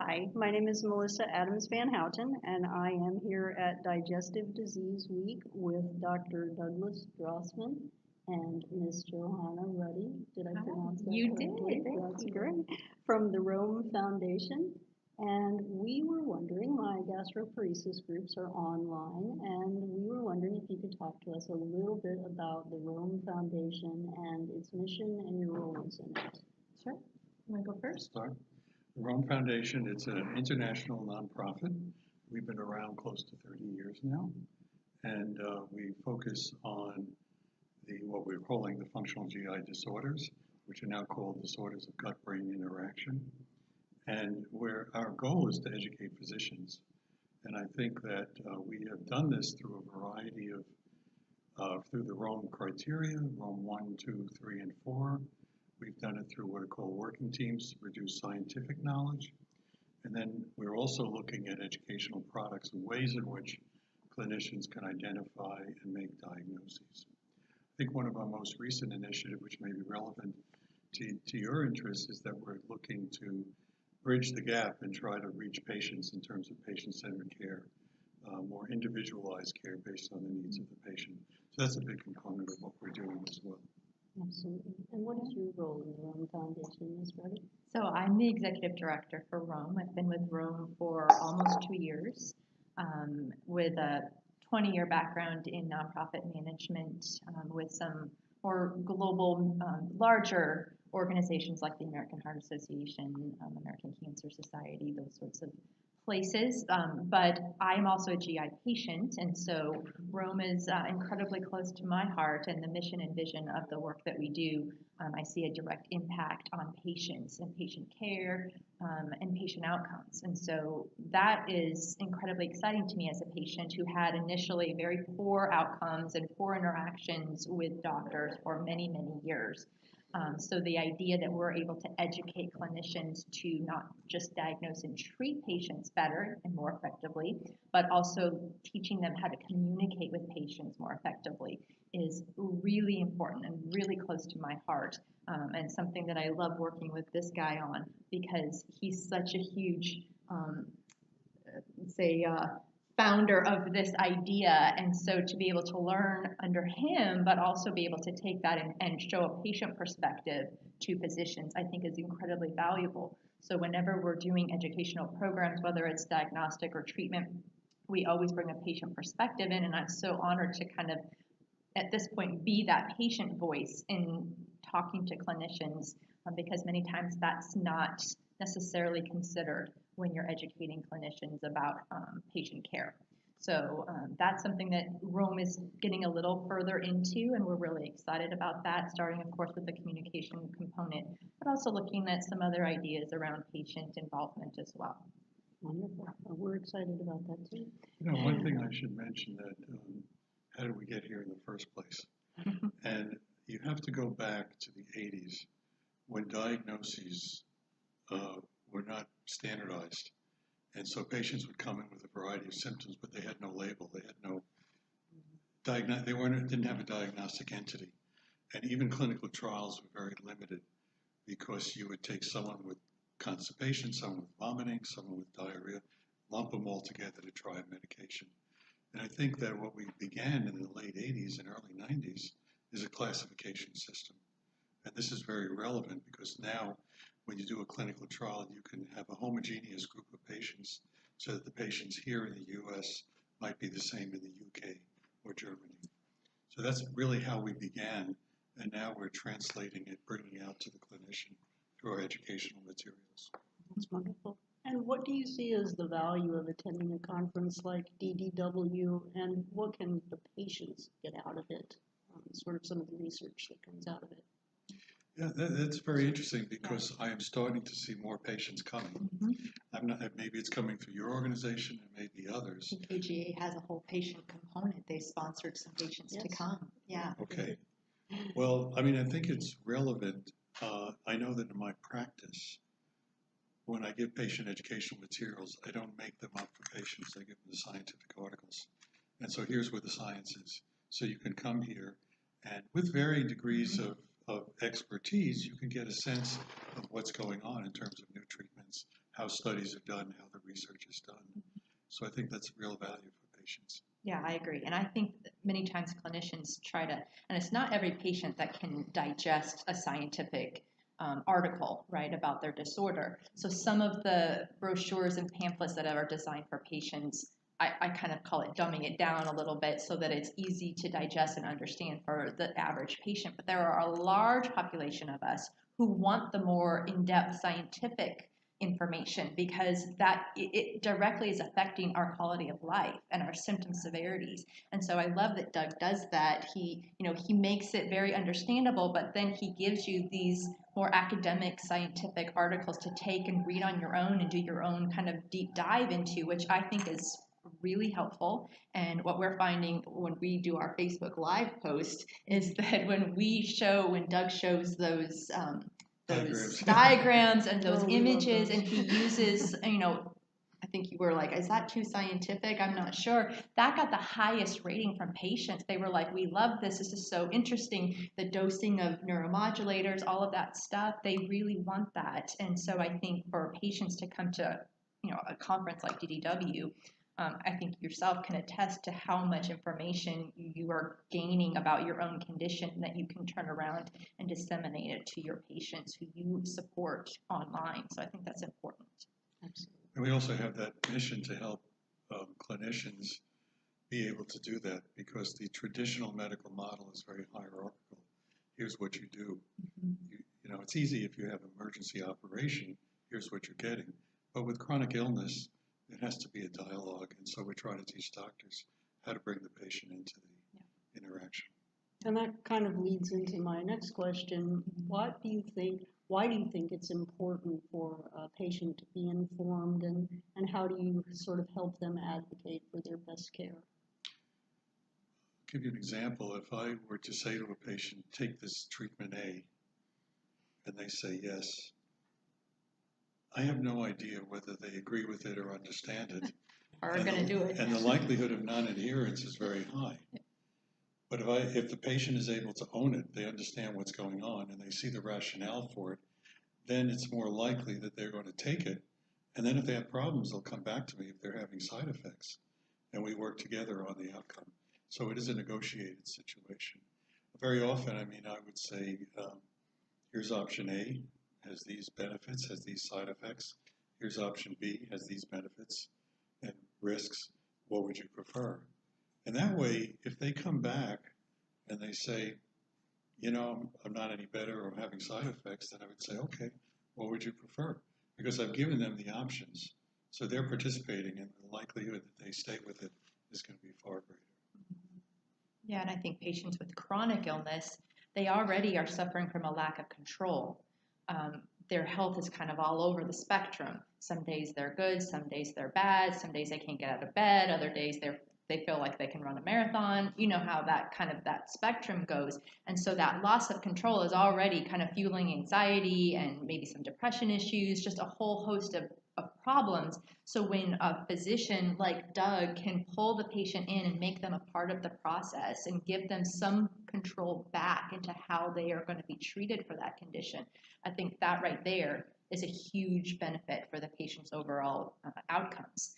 Hi, my name is Melissa Adams Van Houten, and I am here at Digestive Disease Week with Dr. Douglas Drossman and Miss Johannah Ruddy. Did I pronounce that You correctly? did. That's great. From the Rome Foundation. And we were wondering, my gastroparesis groups are online, and we were wondering if you could talk to us a little bit about the Rome Foundation and its mission and your roles in it. Sure. You want to go first? Start. The Rome Foundation, it's an international nonprofit. We've been around close to 30 years now, and we focus on what we're calling the functional GI disorders, which are now called disorders of gut-brain interaction. And our goal is to educate physicians. And I think that we have done this through a variety of, through the Rome criteria, Rome 1, 2, 3, and 4. We've done it through what are called working teams to produce scientific knowledge. And then we're also looking at educational products and ways in which clinicians can identify and make diagnoses. I think one of our most recent initiatives, which may be relevant to your interest, is that we're looking to bridge the gap and try to reach patients in terms of patient-centered care, more individualized care based on the needs of the patient. So that's a big component of what we're doing as well. Absolutely. And what is your role in the Rome Foundation, Ms. Ruddy? So I'm the executive director for Rome. I've been with Rome for almost 2 years, with a 20-year background in nonprofit management, with some more global, larger organizations like the American Heart Association, American Cancer Society, those sorts of places. But I'm also a GI patient, and so Rome is incredibly close to my heart, and the mission and vision of the work that we do. I see a direct impact on patients and patient care and patient outcomes. And so that is incredibly exciting to me as a patient who had initially very poor outcomes and poor interactions with doctors for many, many years. So the idea that we're able to educate clinicians to not just diagnose and treat patients better and more effectively, but also teaching them how to communicate with patients more effectively is really important and really close to my heart, and something that I love working with this guy on because he's such a huge, founder of this idea, and so to be able to learn under him, but also be able to take that and show a patient perspective to physicians, I think is incredibly valuable. So whenever we're doing educational programs, whether it's diagnostic or treatment, we always bring a patient perspective in, and I'm so honored to kind of, at this point, be that patient voice in talking to clinicians, because many times that's not necessarily considered when you're educating clinicians about patient care. So that's something that Rome is getting a little further into, and we're really excited about that, starting, of course, with the communication component, but also looking at some other ideas around patient involvement as well. Wonderful. We're excited about that too. You know, one thing I should mention that how did we get here in the first place? And you have to go back to the 80s when diagnoses were not standardized. And so patients would come in with a variety of symptoms, but they had no label. They had no didn't have a diagnostic entity. And even clinical trials were very limited because you would take someone with constipation, someone with vomiting, someone with diarrhea, lump them all together to try a medication. And I think that what we began in the late 80s and early 90s is a classification system. And this is very relevant because now when you do a clinical trial, you can have a homogeneous group of patients so that the patients here in the US might be the same in the UK or Germany. So that's really how we began, and now we're translating it, bringing it out to the clinician through our educational materials. That's wonderful. And what do you see as the value of attending a conference like DDW, and what can the patients get out of it? Sort of some of the research that comes out of it. Yeah, that's very interesting because I am starting to see more patients coming. I'm not, maybe it's coming through your organization and maybe others. KGA has a whole patient component. They sponsored some patients to come. Yeah. Okay. Well, I mean, I think it's relevant. I know that in my practice, when I give patient educational materials, I don't make them up for patients. I give them the scientific articles. And so here's where the science is. So you can come here, and with varying degrees of expertise, you can get a sense of what's going on in terms of new treatments, how studies are done, how the research is done. So I think that's real value for patients. Yeah, I agree. And I think that many times clinicians try to, and it's not every patient that can digest a scientific article, right, about their disorder. So some of the brochures and pamphlets that are designed for patients, I kind of call it dumbing it down a little bit so that it's easy to digest and understand for the average patient. But there are a large population of us who want the more in-depth scientific information because that it directly is affecting our quality of life and our symptom severities. And so I love that Doug does that. He makes it very understandable, but then he gives you these more academic scientific articles to take and read on your own and do your own kind of deep dive into, which I think is really helpful. And what we're finding when we do our Facebook Live post is that when Doug shows those diagrams and those images, and he uses, I think you were like, is that too scientific? I'm not sure. That got the highest rating from patients. They were like, we love this. This is so interesting. The dosing of neuromodulators, all of that stuff, they really want that. And so I think for patients to come to, a conference like DDW, I think yourself can attest to how much information you are gaining about your own condition that you can turn around and disseminate it to your patients who you support online. So I think that's important. Absolutely. And we also have that mission to help clinicians be able to do that because the traditional medical model is very hierarchical. Here's what you do. It's easy if you have emergency operation, here's what you're getting. But with chronic illness, it has to be a dialogue, and so we try to teach doctors how to bring the patient into the interaction. And that kind of leads into my next question. Why do you think it's important for a patient to be informed, and how do you sort of help them advocate for their best care? I'll give you an example. If I were to say to a patient, take this treatment A, and they say yes, I have no idea whether they agree with it or understand it. Are going to do it. And the likelihood of non-adherence is very high. But if the patient is able to own it, they understand what's going on, and they see the rationale for it, then it's more likely that they're going to take it. And then if they have problems, they'll come back to me if they're having side effects. And we work together on the outcome. So it is a negotiated situation. Very often, I would say, here's option A, has these benefits, has these side effects. Here's option B, has these benefits and risks. What would you prefer? And that way, if they come back and they say, I'm not any better or I'm having side effects, then I would say, okay, what would you prefer? Because I've given them the options. So they're participating, and the likelihood that they stay with it is going to be far greater. Yeah, and I think patients with chronic illness, they already are suffering from a lack of control. Their health is kind of all over the spectrum. Some days they're good, some days they're bad, some days they can't get out of bed, other days they feel like they can run a marathon. You know how that spectrum goes. And so that loss of control is already kind of fueling anxiety and maybe some depression issues, just a whole host of problems. So when a physician like Doug can pull the patient in and make them a part of the process and give them some control back into how they are going to be treated for that condition, I think that right there is a huge benefit for the patient's overall outcomes.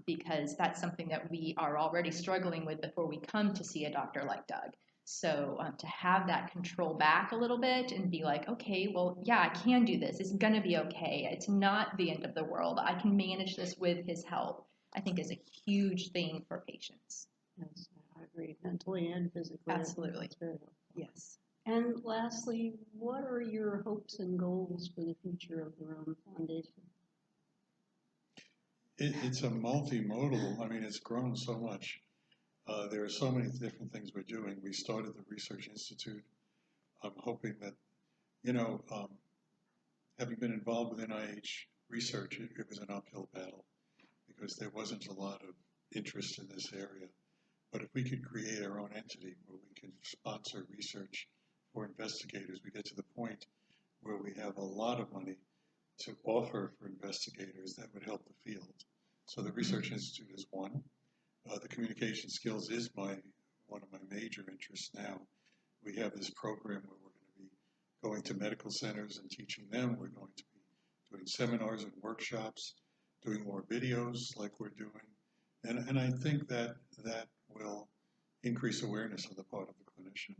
Because that's something that we are already struggling with before we come to see a doctor like Doug. So to have that control back a little bit and be like, okay, well, yeah, I can do this. It's going to be okay. It's not the end of the world. I can manage this with his help, I think is a huge thing for patients. Yes, I agree, mentally and physically. Absolutely. It's very helpful. Yes. And lastly, what are your hopes and goals for the future of the Rome Foundation? It's a multimodal. It's grown so much. There are so many different things we're doing. We started the Research Institute. I'm hoping that, having been involved with NIH research, it was an uphill battle because there wasn't a lot of interest in this area. But if we could create our own entity where we can sponsor research for investigators, we get to the point where we have a lot of money to offer for investigators that would help the field. So the Research Institute is one. The communication skills is one of my major interests now. We have this program where we're going to be going to medical centers and teaching them. We're going to be doing seminars and workshops, doing more videos like we're doing. And I think that will increase awareness on the part of the clinician.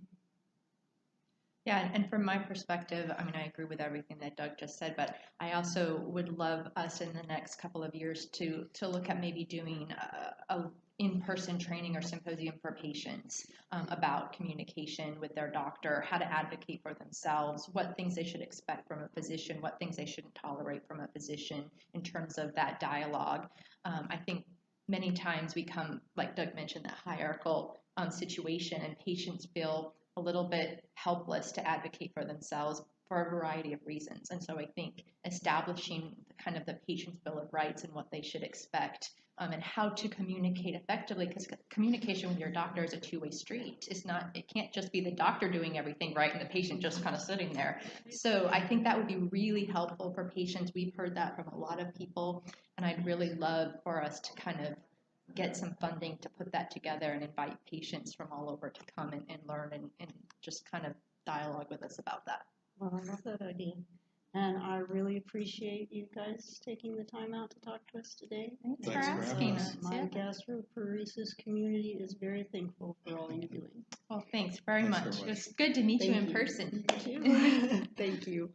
Yeah, and from my perspective, I mean, I agree with everything that Doug just said, but I also would love us in the next couple of years to look at maybe doing a in-person training or symposium for patients about communication with their doctor, how to advocate for themselves, what things they should expect from a physician, what things they shouldn't tolerate from a physician in terms of that dialogue. I think many times we come, like Doug mentioned, that hierarchical situation, and patients feel a little bit helpless to advocate for themselves for a variety of reasons. And so I think establishing kind of the patient's bill of rights and what they should expect and how to communicate effectively, because communication with your doctor is a two-way street. It can't just be the doctor doing everything right and the patient just kind of sitting there. So I think that would be really helpful for patients. We've heard that from a lot of people, and I'd really love for us to kind of get some funding to put that together and invite patients from all over to come and learn and just kind of dialogue with us about that. Well, I love that idea. And I really appreciate you guys taking the time out to talk to us today. Thanks Thanks for for asking having us. us. My Yeah. gastroparesis community is very thankful for all you're doing. Well, thanks very Thanks much. very much. It was good to meet you Thank in you. person. You too. Thank you.